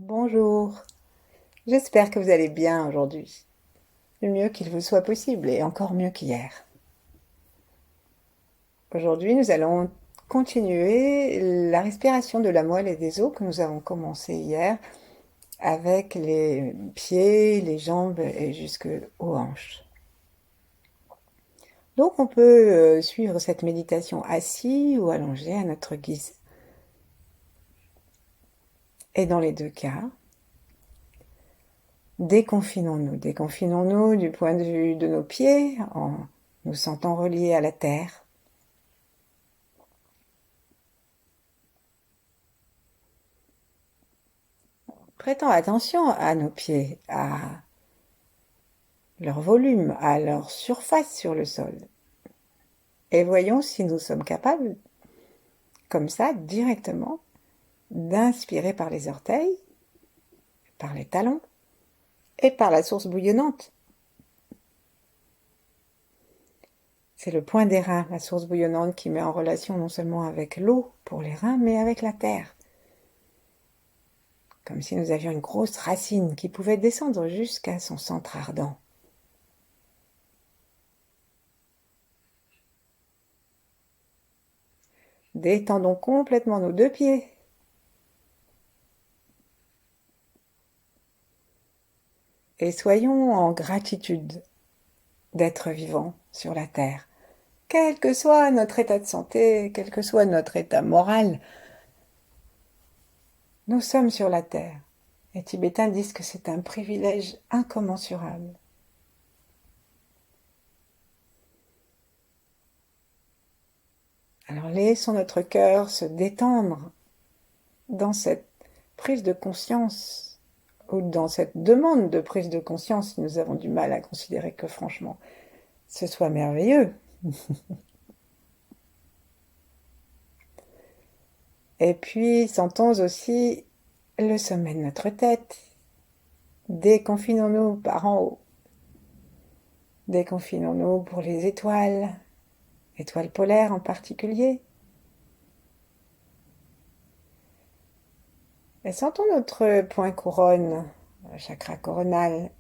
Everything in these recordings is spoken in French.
Bonjour, j'espère que vous allez bien aujourd'hui. Le mieux qu'il vous soit possible et encore mieux qu'hier. Aujourd'hui, nous allons continuer la respiration de la moelle et des os que nous avons commencé hier avec les pieds, les jambes et jusqu'aux hanches. Donc on peut suivre cette méditation assis ou allongé à notre guise. Et dans les deux cas, déconfinons-nous du point de vue de nos pieds en nous sentant reliés à la terre. Prêtons attention à nos pieds, à leur volume, à leur surface sur le sol. Et voyons si nous sommes capables, comme ça, directement, d'inspirer par les orteils, par les talons et par la source bouillonnante. C'est le point des reins, la source bouillonnante qui met en relation non seulement avec l'eau pour les reins, mais avec la terre. Comme si nous avions une grosse racine qui pouvait descendre jusqu'à son centre ardent. Détendons complètement nos deux pieds. Et soyons en gratitude d'être vivants sur la terre. Quel que soit notre état de santé, quel que soit notre état moral, nous sommes sur la terre. Les Tibétains disent que c'est un privilège incommensurable. Alors laissons notre cœur se détendre dans cette prise de conscience ou dans cette demande de prise de conscience si nous avons du mal à considérer que franchement ce soit merveilleux. Et puis sentons aussi le sommet de notre tête. Déconfinons-nous par en haut. Déconfinons-nous pour les étoiles polaires en particulier. Et sentons notre point couronne, le chakra coronal,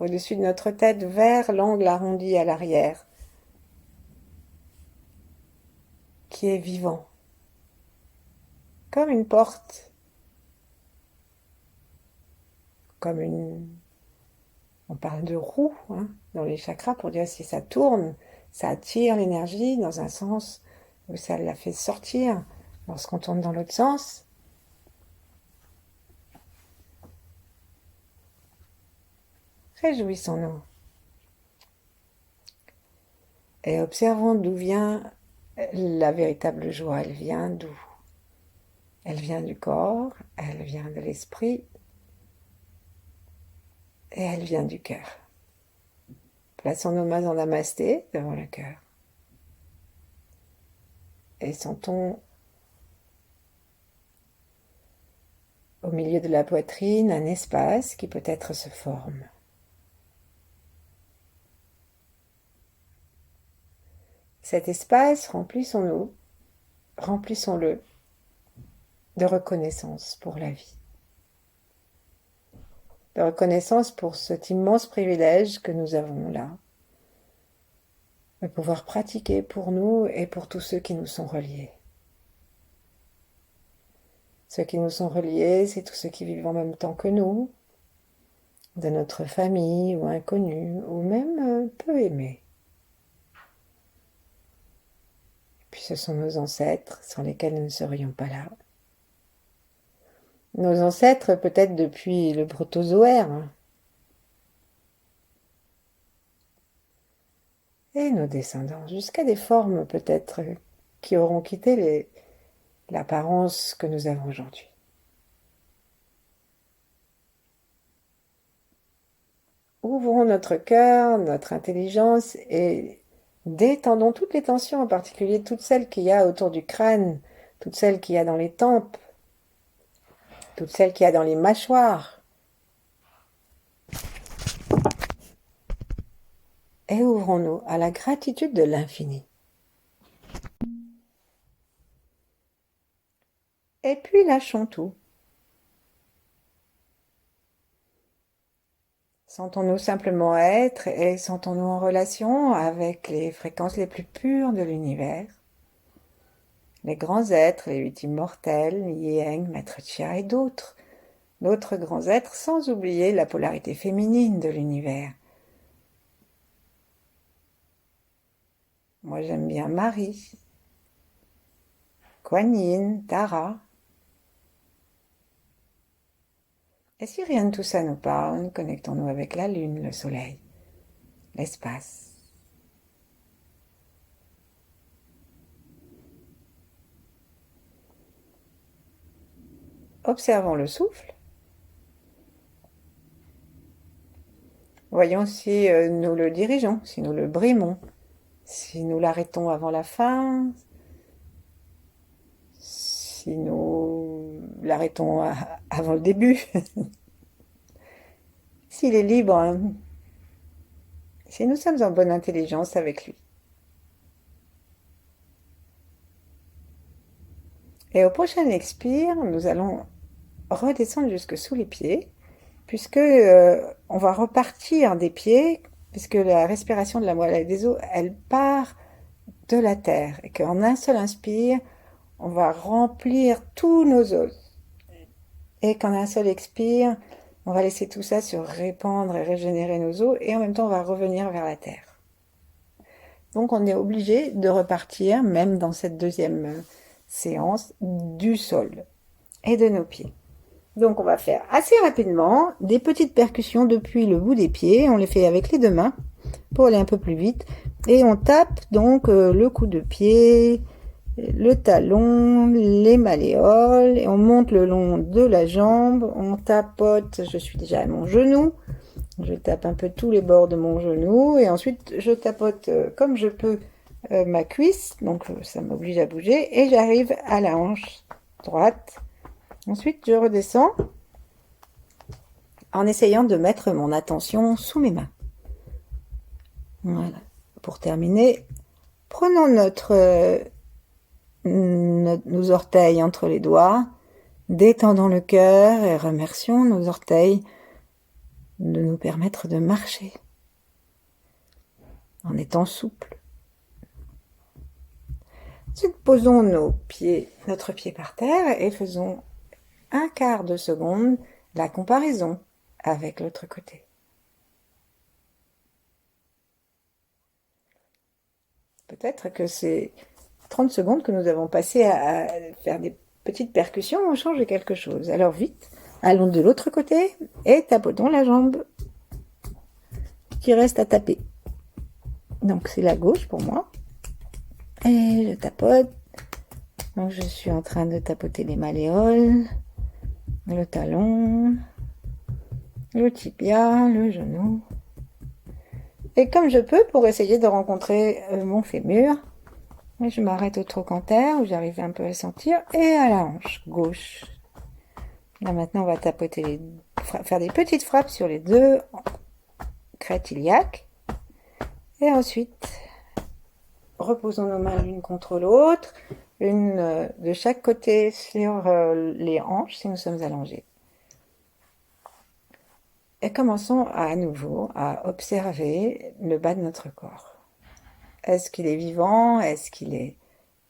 au-dessus de notre tête vers l'angle arrondi à l'arrière, qui est vivant, comme une porte, comme une... On parle de roue dans les chakras pour dire si ça tourne, ça attire l'énergie dans un sens ou ça la fait sortir lorsqu'on tourne dans l'autre sens. Réjouissons-nous et observons d'où vient la véritable joie. Elle vient d'où? Elle vient du corps, elle vient de l'esprit et elle vient du cœur. Plaçons nos mains en namasté devant le cœur et sentons au milieu de la poitrine un espace qui peut-être se forme. Cet espace, remplissons-le de reconnaissance pour la vie. De reconnaissance pour cet immense privilège que nous avons là, de pouvoir pratiquer pour nous et pour tous ceux qui nous sont reliés. Ceux qui nous sont reliés, c'est tous ceux qui vivent en même temps que nous, de notre famille ou inconnus, ou même peu aimés. Puis ce sont nos ancêtres sans lesquels nous ne serions pas là. Nos ancêtres peut-être depuis le protozoaire. Et nos descendants, jusqu'à des formes peut-être qui auront quitté l'apparence que nous avons aujourd'hui. Ouvrons notre cœur, notre intelligence et détendons toutes les tensions, en particulier toutes celles qu'il y a autour du crâne, toutes celles qu'il y a dans les tempes, toutes celles qu'il y a dans les mâchoires. Et ouvrons-nous à la gratitude de l'infini. Et puis lâchons tout. Sentons-nous simplement être et sentons-nous en relation avec les fréquences les plus pures de l'univers. Les grands êtres, les huit immortels, Yang, Maître Chia et d'autres grands êtres, sans oublier la polarité féminine de l'univers. Moi j'aime bien Marie, Kuan Yin, Tara. Et si rien de tout ça nous parle, connectons-nous avec la lune, le soleil, l'espace. Observons le souffle. Voyons si nous le dirigeons, si nous le brimons, si nous l'arrêtons avant la fin, si nous l'arrêtons avant le début, s'il est libre, hein, si nous sommes en bonne intelligence avec lui. Et au prochain expire, nous allons redescendre jusque sous les pieds, puisque on va repartir des pieds, puisque la respiration de la moelle des os, elle part de la terre, et qu'en un seul inspire, on va remplir tous nos os. Et qu'en un seul expire, on va laisser tout ça se répandre et régénérer nos os, et en même temps, on va revenir vers la terre. Donc, on est obligé de repartir, même dans cette deuxième séance, du sol et de nos pieds. Donc, on va faire assez rapidement des petites percussions depuis le bout des pieds. On les fait avec les deux mains pour aller un peu plus vite. Et on tape donc le coup de pied, le talon, les malléoles, et on monte le long de la jambe, on tapote, je suis déjà à mon genou, je tape un peu tous les bords de mon genou, et ensuite je tapote comme je peux ma cuisse, donc ça m'oblige à bouger, et j'arrive à la hanche droite. Ensuite je redescends en essayant de mettre mon attention sous mes mains. Voilà. Pour terminer, prenons nos orteils entre les doigts, détendons le cœur et remercions nos orteils de nous permettre de marcher en étant souples. Ensuite, posons notre pied par terre et faisons un quart de seconde la comparaison avec l'autre côté. Peut-être que ces 30 secondes que nous avons passées à faire des petites percussions ont changé quelque chose. Alors vite, allons de l'autre côté et tapotons la jambe qui reste à taper. Donc c'est la gauche pour moi. Et je tapote. Donc je suis en train de tapoter les malléoles, le talon, le tibia, le genou. Et comme je peux pour essayer de rencontrer mon fémur, je m'arrête au trochanter où j'arrive un peu à sentir et à la hanche gauche. Là maintenant on va tapoter faire des petites frappes sur les deux crêtes iliaques. Et ensuite, reposons nos mains l'une contre l'autre, une de chaque côté sur les hanches si nous sommes allongés. Et commençons à nouveau à observer le bas de notre corps. Est-ce qu'il est vivant? Est-ce qu'il est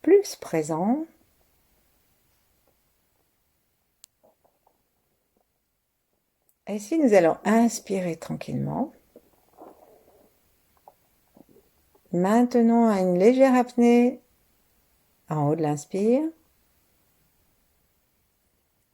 plus présent? Et si nous allons inspirer tranquillement, maintenons une légère apnée en haut de l'inspire.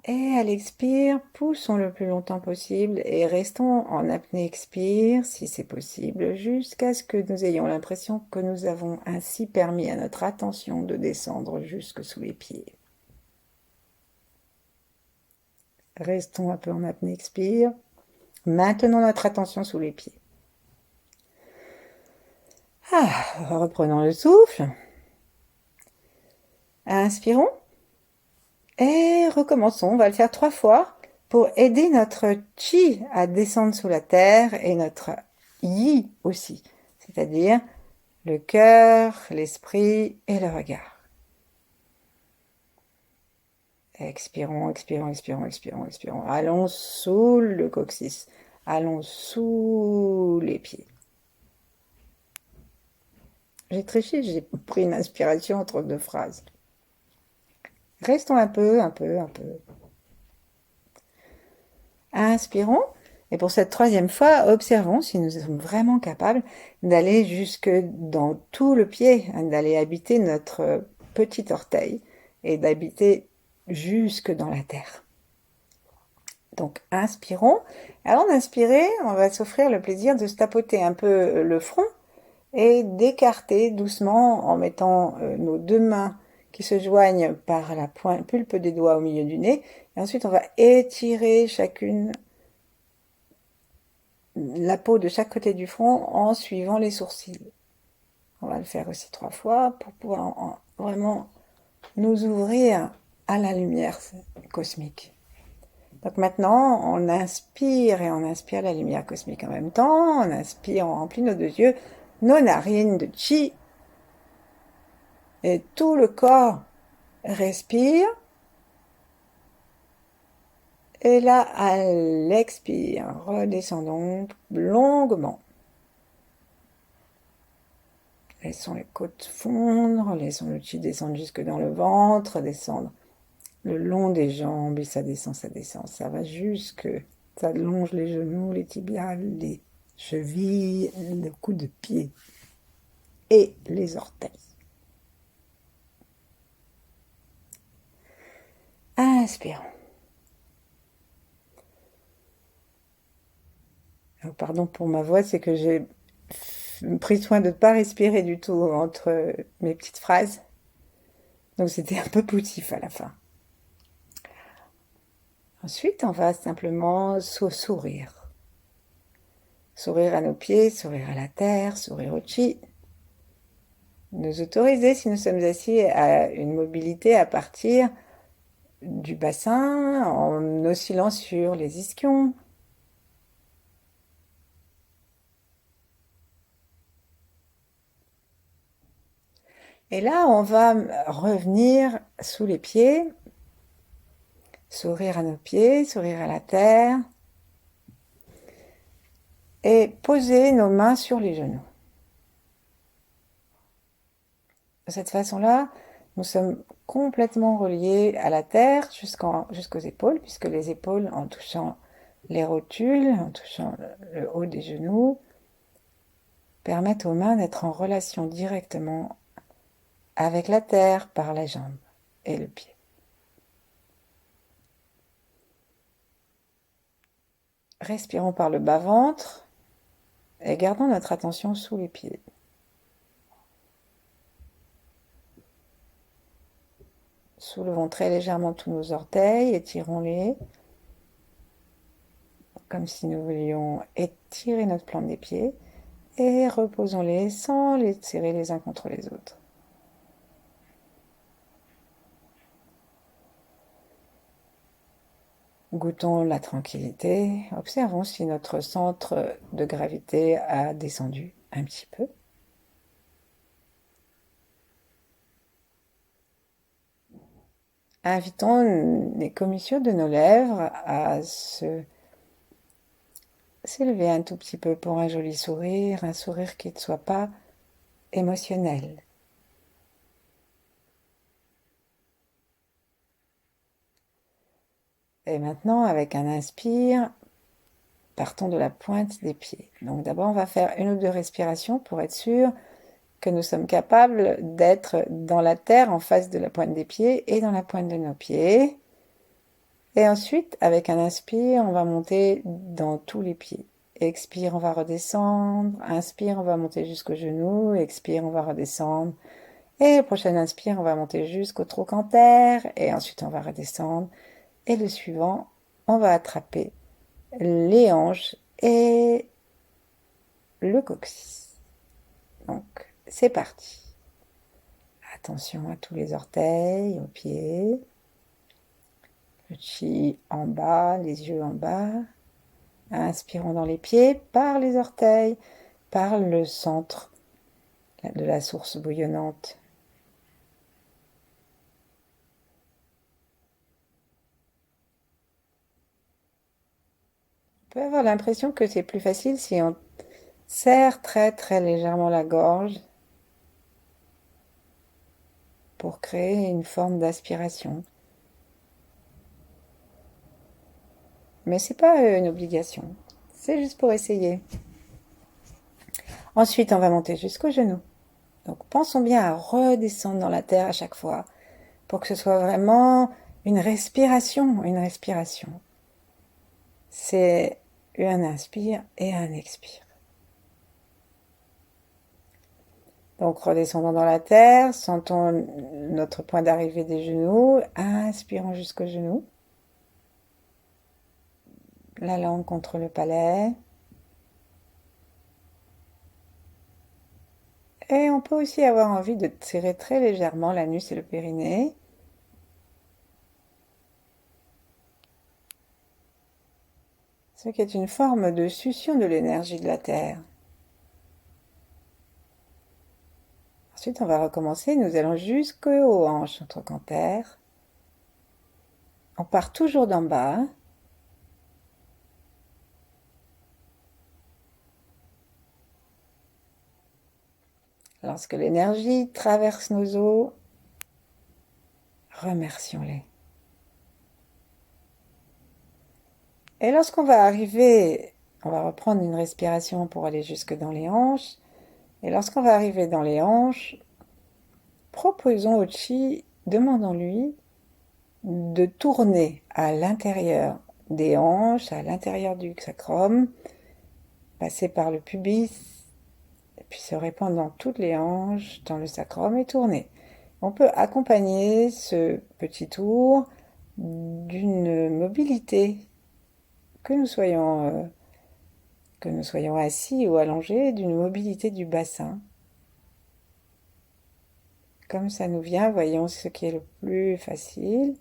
Et à l'expire, poussons le plus longtemps possible et restons en apnée-expire, si c'est possible, jusqu'à ce que nous ayons l'impression que nous avons ainsi permis à notre attention de descendre jusque sous les pieds. Restons un peu en apnée-expire. Maintenons notre attention sous les pieds. Reprenons le souffle. Inspirons. Et recommençons, on va le faire 3 fois pour aider notre chi à descendre sous la terre et notre yi aussi, c'est-à-dire le cœur, l'esprit et le regard. Expirons, expirons, expirons, expirons, expirons. Allons sous le coccyx. Allons sous les pieds. J'ai triché, j'ai pris une inspiration entre deux phrases. Restons un peu. Inspirons. Et pour cette troisième fois, observons si nous sommes vraiment capables d'aller jusque dans tout le pied, d'aller habiter notre petit orteil et d'habiter jusque dans la terre. Donc, inspirons. Avant d'inspirer, on va s'offrir le plaisir de se tapoter un peu le front et d'écarter doucement en mettant nos deux mains qui se joignent par la pulpe des doigts au milieu du nez. Et ensuite, on va étirer chacune la peau de chaque côté du front en suivant les sourcils. On va le faire aussi 3 fois pour pouvoir vraiment nous ouvrir à la lumière cosmique. Donc maintenant, on inspire et on inspire la lumière cosmique en même temps. On inspire, on remplit nos deux yeux, nos narines de chi. Et tout le corps respire. Et là, à l'expire, redescendons longuement. Laissons les côtes fondre, laissons le chi descendre jusque dans le ventre, descendre le long des jambes et ça descend, ça va jusque, ça longe les genoux, les tibiales, les chevilles, le coup de pied et les orteils. Inspirons. Alors, pardon pour ma voix, c'est que j'ai pris soin de ne pas respirer du tout entre mes petites phrases. Donc c'était un peu poutif à la fin. Ensuite, on va simplement sourire. Sourire à nos pieds, sourire à la terre, sourire au chi. Nous autoriser, si nous sommes assis, à une mobilité à partir du bassin en oscillant sur les ischions. Et là, on va revenir sous les pieds, sourire à nos pieds, sourire à la terre et poser nos mains sur les genoux. De cette façon-là, nous sommes complètement reliés à la terre jusqu'aux épaules, puisque les épaules, en touchant les rotules, en touchant le haut des genoux, permettent aux mains d'être en relation directement avec la terre par la jambe et le pied. Respirons par le bas-ventre et gardons notre attention sous les pieds. Soulevons très légèrement tous nos orteils, étirons-les, comme si nous voulions étirer notre plante des pieds, et reposons-les sans les serrer les uns contre les autres. Goûtons la tranquillité, observons si notre centre de gravité a descendu un petit peu. Invitons les commissures de nos lèvres à s'élever un tout petit peu pour un joli sourire, un sourire qui ne soit pas émotionnel. Et maintenant, avec un inspire, partons de la pointe des pieds. Donc d'abord, on va faire une ou deux respirations pour être sûr que nous sommes capables d'être dans la terre en face de la pointe des pieds et dans la pointe de nos pieds. Et ensuite, avec un inspire, on va monter dans tous les pieds. Expire, on va redescendre. Inspire, on va monter jusqu'aux genoux. Expire, on va redescendre. Et prochaine inspire, on va monter jusqu'au trochanter. Et ensuite, on va redescendre. Et le suivant, on va attraper les hanches et le coccyx. Donc, c'est parti. Attention à tous les orteils, aux pieds. Le chi en bas, les yeux en bas. Inspirons dans les pieds, par les orteils, par le centre de la source bouillonnante. On peut avoir l'impression que c'est plus facile si on serre très très légèrement la gorge pour créer une forme d'aspiration. Mais c'est pas une obligation. C'est juste pour essayer. Ensuite, on va monter jusqu'aux genoux. Donc pensons bien à redescendre dans la terre à chaque fois pour que ce soit vraiment une respiration, une respiration. C'est un inspire et un expire. Donc redescendons dans la terre, sentons notre point d'arrivée des genoux, inspirons jusqu'aux genoux, la langue contre le palais. Et on peut aussi avoir envie de serrer très légèrement l'anus et le périnée. Ce qui est une forme de succion de l'énergie de la terre. Ensuite, on va recommencer. Nous allons jusqu'aux hanches trochanteriques. On part toujours d'en bas. Lorsque l'énergie traverse nos os, remercions-les. Et lorsqu'on va arriver, on va reprendre une respiration pour aller jusque dans les hanches. Et lorsqu'on va arriver dans les hanches, proposons au chi, demandons-lui de tourner à l'intérieur des hanches, à l'intérieur du sacrum, passer par le pubis, et puis se répandre dans toutes les hanches, dans le sacrum et tourner. On peut accompagner ce petit tour d'une mobilité, que nous soyons assis ou allongés, d'une mobilité du bassin. Comme ça nous vient, voyons ce qui est le plus facile.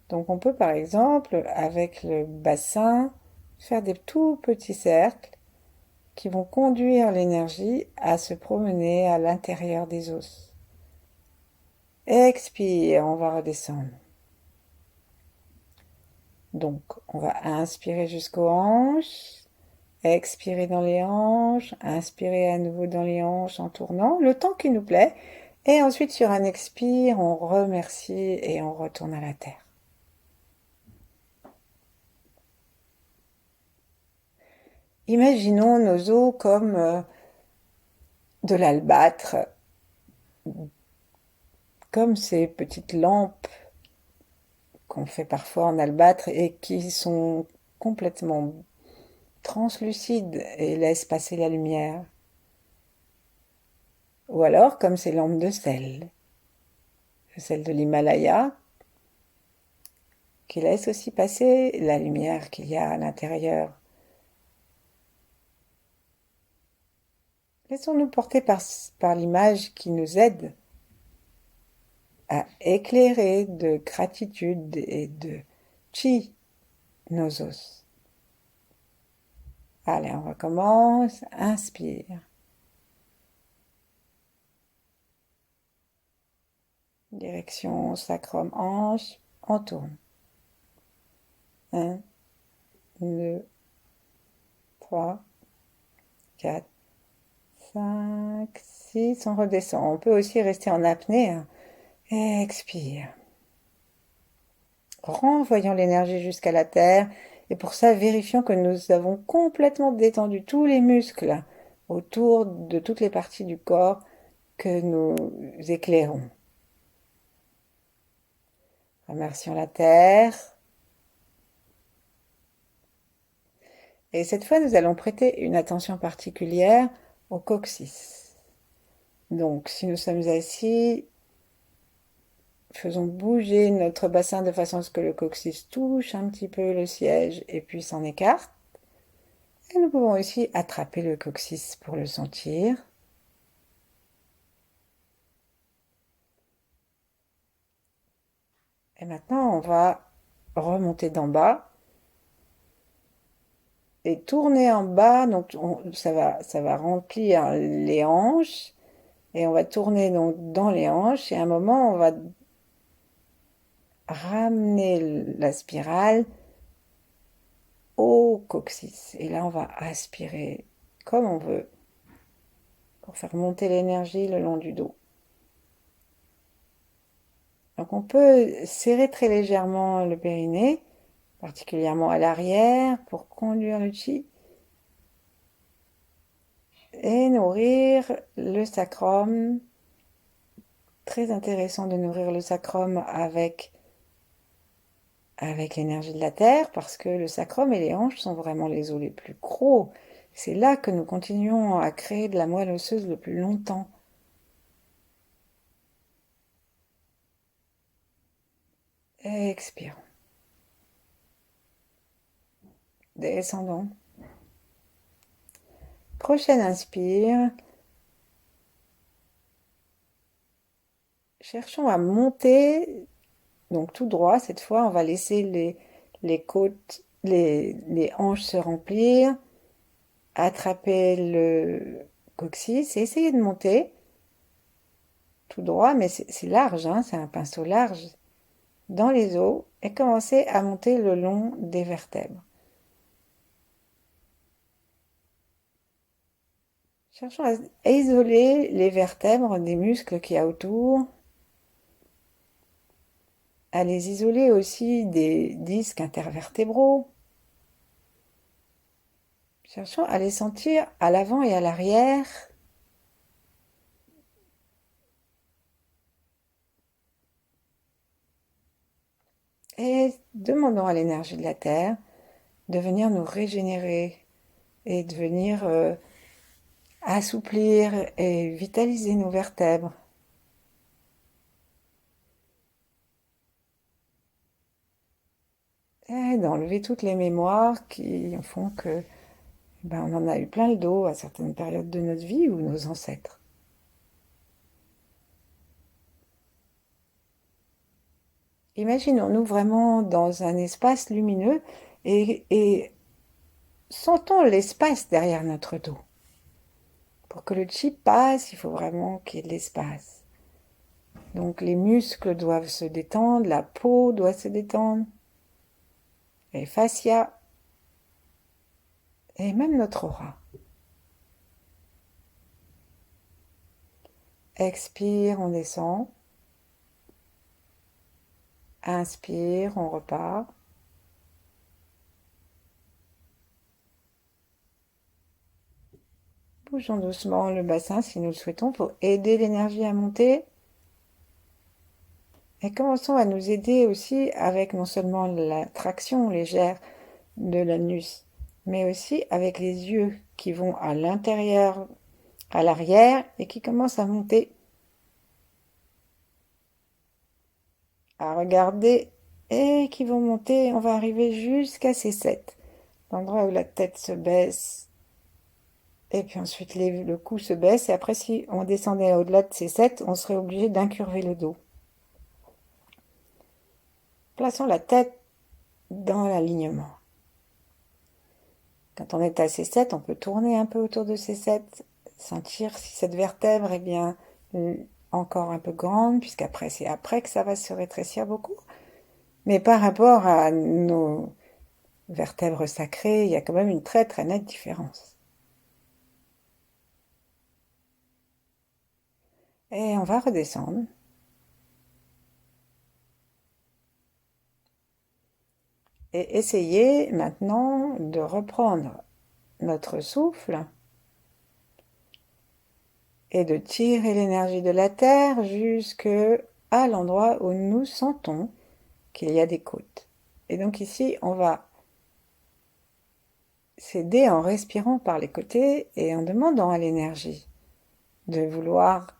Donc on peut par exemple, avec le bassin, faire des tout petits cercles qui vont conduire l'énergie à se promener à l'intérieur des os. Expire, on va redescendre. Donc on va inspirer jusqu'aux hanches, expirer dans les hanches, inspirer à nouveau dans les hanches en tournant, le temps qui nous plaît. Et ensuite sur un expire, on remercie et on retourne à la terre. Imaginons nos os comme de l'albâtre, comme ces petites lampes qu'on fait parfois en albâtre et qui sont complètement translucides et laissent passer la lumière. Ou alors comme ces lampes de sel, celles de l'Himalaya, qui laissent aussi passer la lumière qu'il y a à l'intérieur. Laissons-nous porter par l'image qui nous aide à éclairer de gratitude et de chi nos os. Allez, on recommence. Inspire. Direction sacrum hanche. On tourne. 1, 2, 3, 4, 5, 6. On redescend. On peut aussi rester en apnée. Expire. Renvoyons l'énergie jusqu'à la terre. Et pour ça, vérifions que nous avons complètement détendu tous les muscles autour de toutes les parties du corps que nous éclairons. Remercions la terre. Et cette fois, nous allons prêter une attention particulière au coccyx. Donc, si nous sommes assis, faisons bouger notre bassin de façon à ce que le coccyx touche un petit peu le siège et puis s'en écarte. Et nous pouvons aussi attraper le coccyx pour le sentir. Et maintenant, on va remonter d'en bas et tourner en bas. Donc, ça va remplir les hanches. Et on va tourner donc dans les hanches. Et à un moment, on va ramener la spirale au coccyx. Et là, on va aspirer comme on veut pour faire monter l'énergie le long du dos. Donc on peut serrer très légèrement le périnée, particulièrement à l'arrière, pour conduire le chi et nourrir le sacrum. Très intéressant de nourrir le sacrum avec l'énergie de la terre, parce que le sacrum et les hanches sont vraiment les os les plus gros. C'est là que nous continuons à créer de la moelle osseuse le plus longtemps. Expirons. Descendons. Prochaine inspire. Cherchons à monter, donc tout droit. Cette fois, on va laisser les côtes, les hanches se remplir, attraper le coccyx et essayer de monter tout droit, mais c'est large, hein, c'est un pinceau large, dans les os et commencer à monter le long des vertèbres. Cherchons à isoler les vertèbres des muscles qu'il y a autour, à les isoler aussi des disques intervertébraux. Cherchons à les sentir à l'avant et à l'arrière. Et demandons à l'énergie de la Terre de venir nous régénérer et de venir assouplir et vitaliser nos vertèbres. Et d'enlever toutes les mémoires qui font que on en a eu plein le dos à certaines périodes de notre vie ou nos ancêtres. Imaginons-nous vraiment dans un espace lumineux et sentons l'espace derrière notre dos. Pour que le chi passe, il faut vraiment qu'il y ait de l'espace. Donc les muscles doivent se détendre, la peau doit se détendre, les fascias et même notre aura. Expire, on descend. Inspire, on repart. Bougeons doucement le bassin si nous le souhaitons pour aider l'énergie à monter. Et commençons à nous aider aussi avec non seulement la traction légère de l'anus, mais aussi avec les yeux qui vont à l'intérieur, à l'arrière et qui commencent à monter, à regarder et qui vont monter. On va arriver jusqu'à C7, l'endroit où la tête se baisse. Et puis ensuite le cou se baisse et après si on descendait au-delà de C7, on serait obligé d'incurver le dos. Plaçons la tête dans l'alignement. Quand on est à C7, on peut tourner un peu autour de C7, sentir si cette vertèbre est bien encore un peu grande, puisqu'après c'est après que ça va se rétrécir beaucoup. Mais par rapport à nos vertèbres sacrées, il y a quand même une très très nette différence. Et on va redescendre. Et essayer maintenant de reprendre notre souffle et de tirer l'énergie de la terre jusque à l'endroit où nous sentons qu'il y a des côtes. Et donc ici, on va s'aider en respirant par les côtés et en demandant à l'énergie de vouloir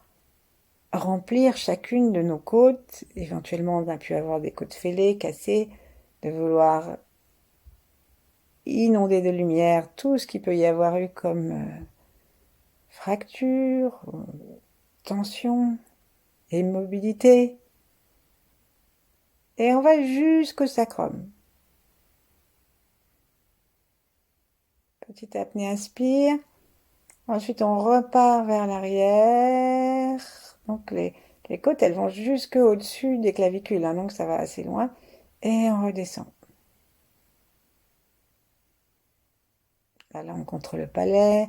remplir chacune de nos côtes. Éventuellement, on a pu avoir des côtes fêlées, cassées, de vouloir inonder de lumière tout ce qu'il peut y avoir eu comme fracture, tension, immobilité. Et on va jusqu'au sacrum. Petite apnée, inspire. Ensuite, on repart vers l'arrière. Donc, les côtes, elles vont jusque au-dessus des clavicules, hein, donc ça va assez loin. Et on redescend. La langue contre le palais,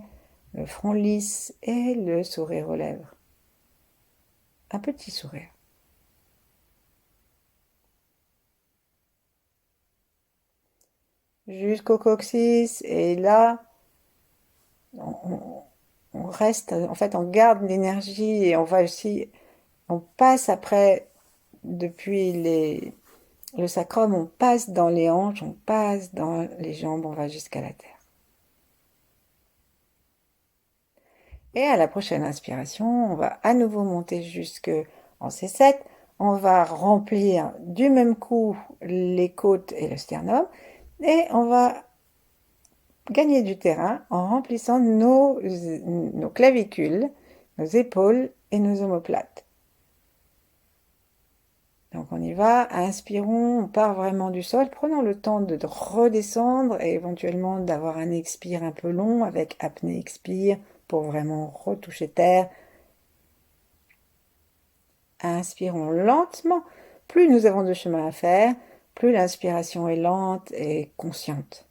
le front lisse et le sourire aux lèvres. Un petit sourire. Jusqu'au coccyx. Et là, on, on reste, en fait, on garde l'énergie et on va aussi, on passe après, depuis le sacrum, on passe dans les hanches, on passe dans les jambes, on va jusqu'à la terre. Et à la prochaine inspiration, on va à nouveau monter jusque en C7. On va remplir du même coup les côtes et le sternum. Et on va gagner du terrain en remplissant nos clavicules, nos épaules et nos omoplates. Donc on y va, inspirons, on part vraiment du sol, prenons le temps de redescendre et éventuellement d'avoir un expire un peu long avec apnée-expire pour vraiment retoucher terre. Inspirons lentement. Plus nous avons de chemin à faire, plus l'inspiration est lente et consciente.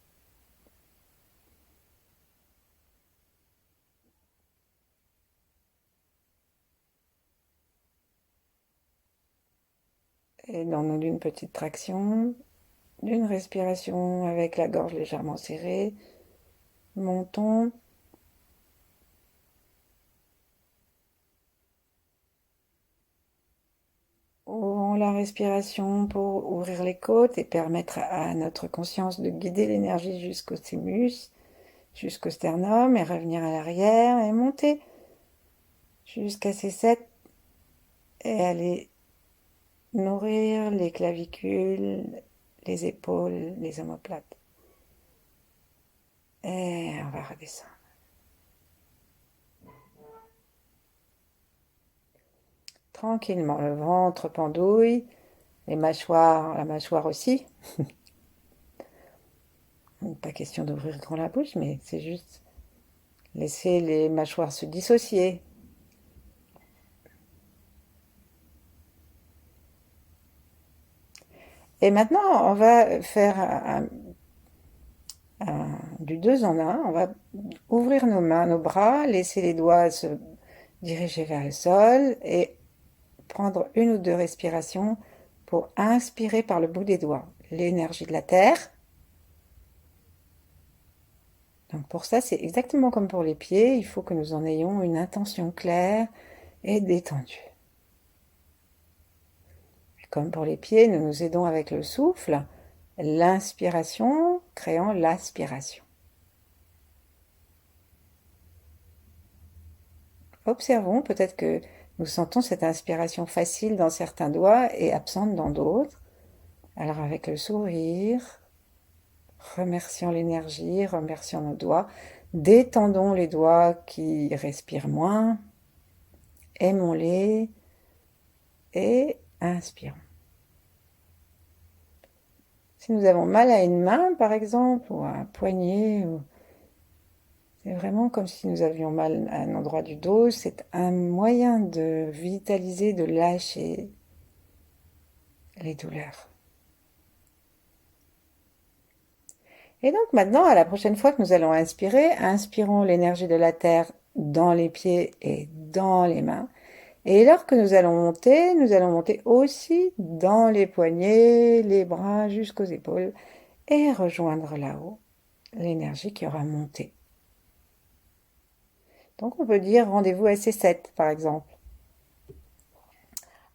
Et donnons une petite traction, d'une respiration avec la gorge légèrement serrée. Montons. Ouvrons la respiration pour ouvrir les côtes et permettre à notre conscience de guider l'énergie jusqu'au thymus, jusqu'au sternum et revenir à l'arrière et monter jusqu'à C7 et aller nourrir les clavicules, les épaules, les omoplates. Et on va redescendre. Tranquillement, le ventre pendouille, les mâchoires, la mâchoire aussi. Pas question d'ouvrir grand la bouche, mais c'est juste laisser les mâchoires se dissocier. Et maintenant, on va faire du 2 en un. On va ouvrir nos mains, nos bras, laisser les doigts se diriger vers le sol et prendre une ou deux respirations pour inspirer par le bout des doigts l'énergie de la terre. Donc pour ça, c'est exactement comme pour les pieds, il faut que nous en ayons une intention claire et détendue. Comme pour les pieds, nous nous aidons avec le souffle, l'inspiration créant l'aspiration. Observons, peut-être que nous sentons cette inspiration facile dans certains doigts et absente dans d'autres. Alors avec le sourire, remercions l'énergie, remercions nos doigts, détendons les doigts qui respirent moins, aimons-les et inspirons. Si nous avons mal à une main, par exemple, ou à un poignet, c'est vraiment comme si nous avions mal à un endroit du dos. C'est un moyen de vitaliser, de lâcher les douleurs. Et donc maintenant, à la prochaine fois que nous allons inspirer, inspirons l'énergie de la terre dans les pieds et dans les mains. Et lorsque nous allons monter aussi dans les poignets, les bras jusqu'aux épaules et rejoindre là-haut l'énergie qui aura monté. Donc on peut dire rendez-vous à C7 par exemple.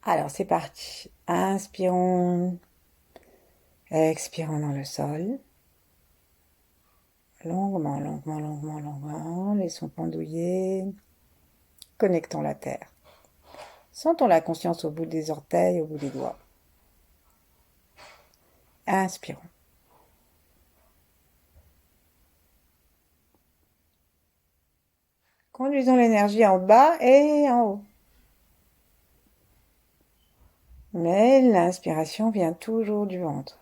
Alors c'est parti. Inspirons, expirons dans le sol. Longuement, longuement, longuement, longuement. Laissons pendouiller. Connectons la terre. Sentons la conscience au bout des orteils, au bout des doigts. Inspirons. Conduisons l'énergie en bas et en haut. Mais l'inspiration vient toujours du ventre.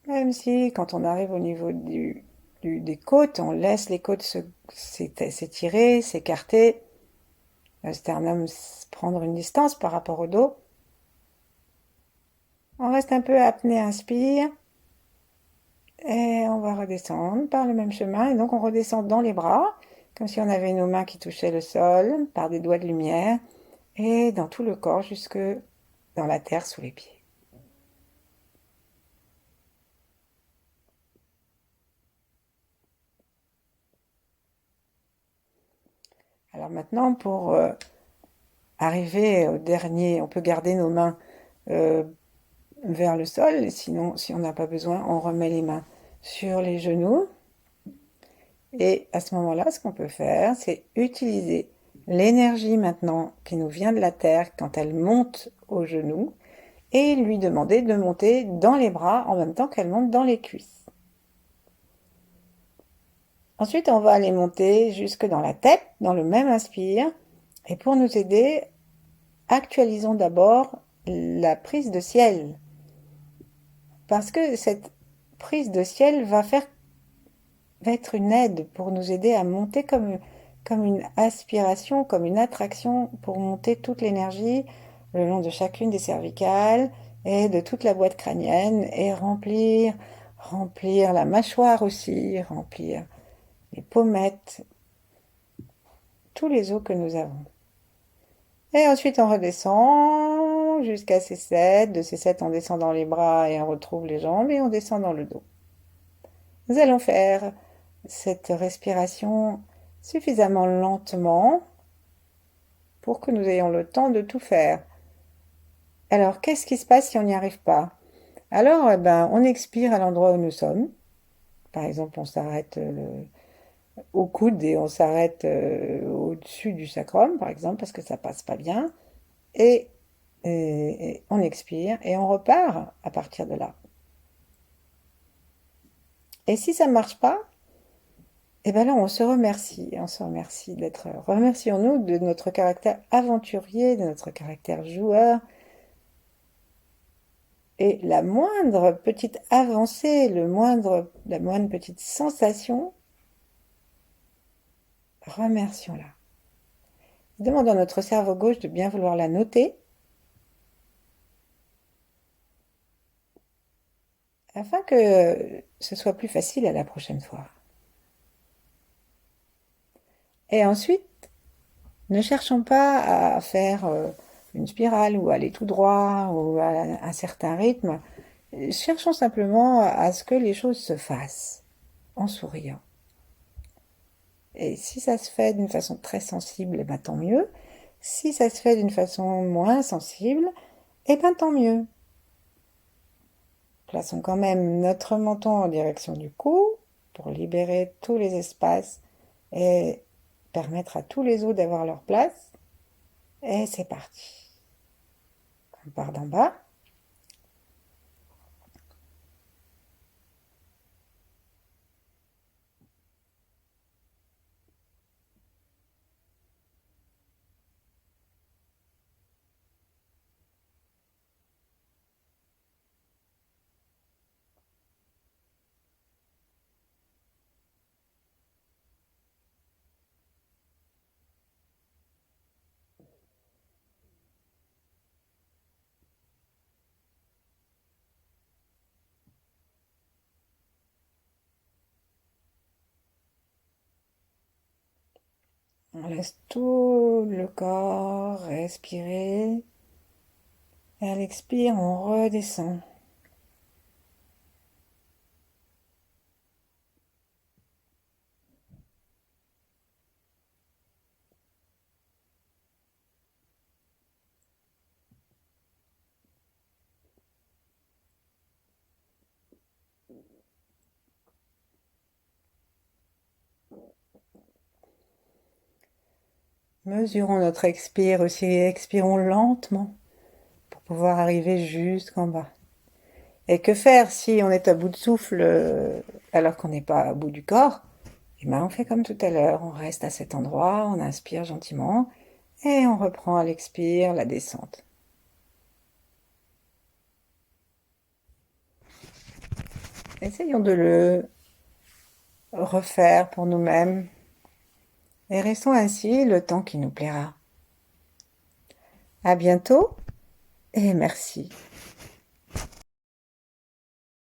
Même si quand on arrive au niveau des côtes, on laisse les côtes s'étirer, s'écarter. le sternum prendre une distance par rapport au dos. On reste un peu apnée, inspire. Et on va redescendre par le même chemin. Et donc on redescend dans les bras, comme si on avait nos mains qui touchaient le sol par des doigts de lumière. Et dans tout le corps jusque dans la terre sous les pieds. Alors maintenant, pour arriver au dernier, on peut garder nos mains euh, vers le sol. Sinon, si on n'a pas besoin, on remet les mains sur les genoux. Et à ce moment-là, ce qu'on peut faire, c'est utiliser l'énergie maintenant qui nous vient de la terre quand elle monte aux genoux et lui demander de monter dans les bras en même temps qu'elle monte dans les cuisses. Ensuite, on va aller monter jusque dans la tête, dans le même inspire. Et pour nous aider, actualisons d'abord la prise de ciel. Parce que cette prise de ciel va être une aide pour nous aider à monter comme une aspiration, comme une attraction pour monter toute l'énergie le long de chacune des cervicales et de toute la boîte crânienne et remplir la mâchoire aussi, remplir les pommettes, tous les os que nous avons. Et ensuite on redescend jusqu'à C7. De C7 on descend dans les bras et on retrouve les jambes et on descend dans le dos. Nous allons faire cette respiration suffisamment lentement pour que nous ayons le temps de tout faire. Alors, qu'est-ce qui se passe si on n'y arrive pas? Alors, eh ben, on expire à l'endroit où nous sommes. Par exemple, on s'arrête au coude et on s'arrête au-dessus du sacrum, par exemple, parce que ça passe pas bien. Et, et on expire et on repart à partir de là. Et si ça ne marche pas, et bien là, on se remercie d'être, remercions-nous de notre caractère aventurier, de notre caractère joueur. Et la moindre petite avancée, la moindre petite sensation, remercions-la. Demandons à notre cerveau gauche de bien vouloir la noter, afin que ce soit plus facile à la prochaine fois. Et ensuite, ne cherchons pas à faire une spirale ou aller tout droit ou à un certain rythme. Cherchons simplement à ce que les choses se fassent en souriant. Et si ça se fait d'une façon très sensible, eh ben tant mieux. Si ça se fait d'une façon moins sensible, eh ben tant mieux. Plaçons quand même notre menton en direction du cou pour libérer tous les espaces et permettre à tous les os d'avoir leur place. Et c'est parti. On part d'en bas. On laisse tout le corps respirer. Et à l'expire, on redescend. Mesurons notre expire aussi, expirons lentement pour pouvoir arriver jusqu'en bas. Et que faire si on est à bout de souffle alors qu'on n'est pas au bout du corps? Eh ben, on fait comme tout à l'heure, on reste à cet endroit, on inspire gentiment et on reprend à l'expire la descente. Essayons de le refaire pour nous-mêmes et restons ainsi le temps qui nous plaira. À bientôt et merci.